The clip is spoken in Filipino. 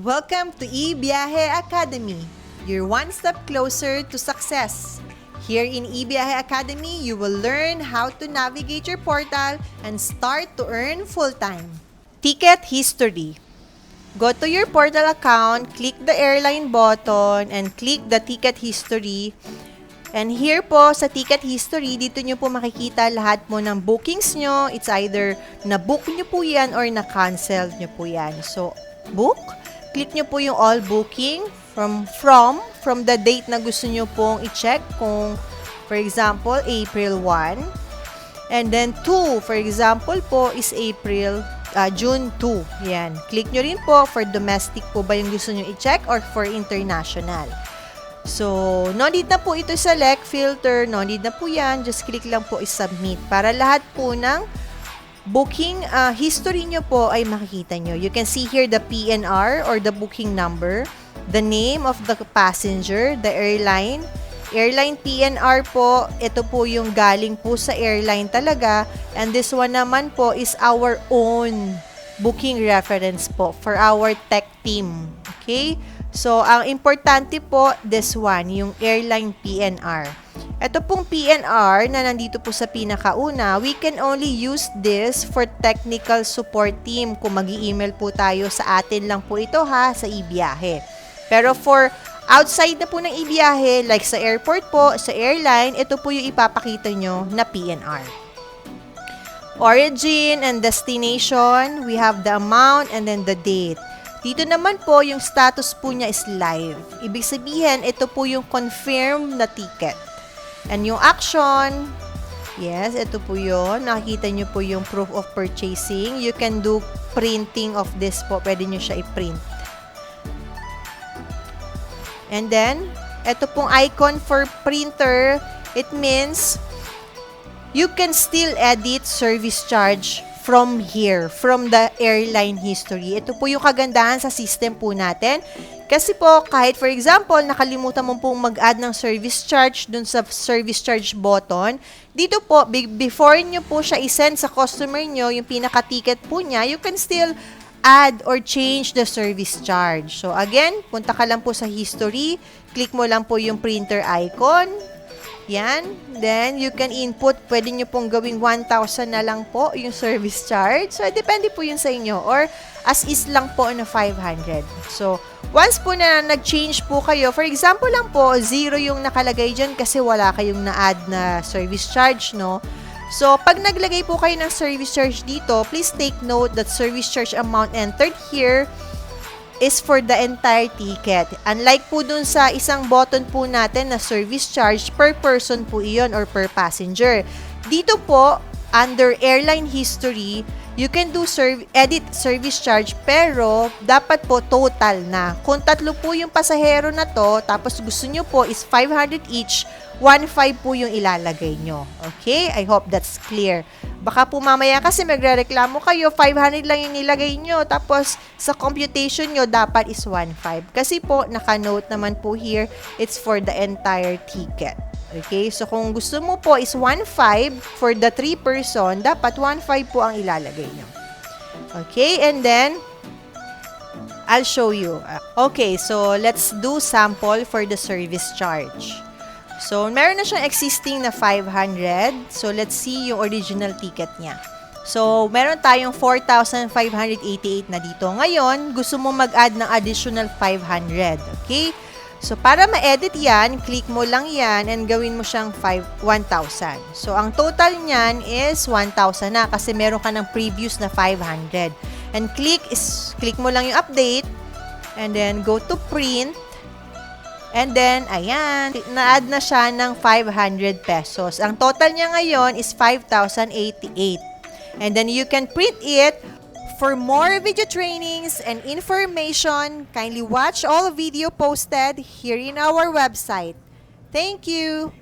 Welcome to eBiyahe Academy, your one step closer to success. Here in eBiyahe Academy, you will learn how to navigate your portal and start to earn full-time. Ticket history. Go to your portal account, click the airline button, and click the ticket history. And here po sa ticket history, dito nyo po makikita lahat po ng bookings nyo. It's either na-book nyo po yan or na-cancel nyo po yan. So, book. Click nyo po yung all booking from the date na gusto nyo pong i-check. Kung, for example, April 1. And then 2, for example po, is June 2. Yan. Click nyo rin po for domestic po ba yung gusto nyo i-check or for international. So, no need na po ito select, filter, no need na po yan. Just click lang po i-submit para lahat po ng booking history nyo po ay makikita nyo. You can see here the PNR or the booking number, the name of the passenger, the airline, airline PNR po, ito po yung galing po sa airline talaga, and this one naman po is our own booking reference po for our tech team. Okay? So, ang importante po, this one, yung airline PNR. Ito pong PNR na nandito po sa pinakauna, we can only use this for technical support team. Kung mag-i-email po tayo sa atin lang po ito ha, sa eBiyahe. Pero for outside na po ng eBiyahe, like sa airport po, sa airline, ito po yung ipapakita nyo na PNR. Origin and destination, we have the amount and then the date. Dito naman po, yung status po niya is live. Ibig sabihin, ito po yung confirm na ticket. And yung action, yes, ito po yun. Nakikita nyo po yung proof of purchasing. You can do printing of this po. Pwede nyo siya i-print. And then, ito pong icon for printer, it means you can still edit service charge from here, from the airline history. Ito po yung kagandahan sa system po natin. Kasi po, kahit for example, nakalimutan mo pong mag-add ng service charge dun sa service charge button, dito po, before nyo po siya isend sa customer nyo, yung pinaka-ticket po niya, you can still add or change the service charge. So again, punta ka lang po sa history, click mo lang po yung printer icon, yan. Then, you can input, pwede nyo pong gawing 1,000 na lang po yung service charge. So, depende po yun sa inyo. Or, as is lang po na 500. So, once po na nag-change po kayo, for example lang po, 0 yung nakalagay dyan kasi wala kayong na-add na service charge, no? So, pag naglagay po kayo ng service charge dito, please take note that service charge amount entered here is for the entire ticket. Unlike po dun sa isang button po natin na service charge, per person po iyon or per passenger. Dito po, under airline history, you can do edit service charge pero dapat po total na. Kung 3 po yung pasahero na to, tapos gusto nyo po is 500 each, 1,500 po yung ilalagay nyo. Okay? I hope that's clear. Baka po mamaya kasi magrereklamo kayo, 500 lang yung nilagay nyo, tapos sa computation nyo, dapat is 1,500. Kasi po, naka-note naman po here, it's for the entire ticket. Okay? So, kung gusto mo po is 1,500 for the 3 person, dapat 1,500 po ang ilalagay nyo. Okay? And then, I'll show you. Okay, so let's do sample for the service charge. So, meron na siyang existing na 500. So, let's see yung original ticket niya. So, meron tayong 4,588 na dito. Ngayon, gusto mo mag-add ng additional 500. Okay? So, para ma-edit yan, click mo lang yan and gawin mo siyang 1,000. So, ang total niyan is 1,000 na kasi meron ka ng previous na 500. And click mo lang yung update and then go to print. And then, ayan, na-add na siya ng 500 pesos. Ang total niya ngayon is 5,088. And then, you can print it. For more video trainings and information, kindly watch all video posted here in our website. Thank you!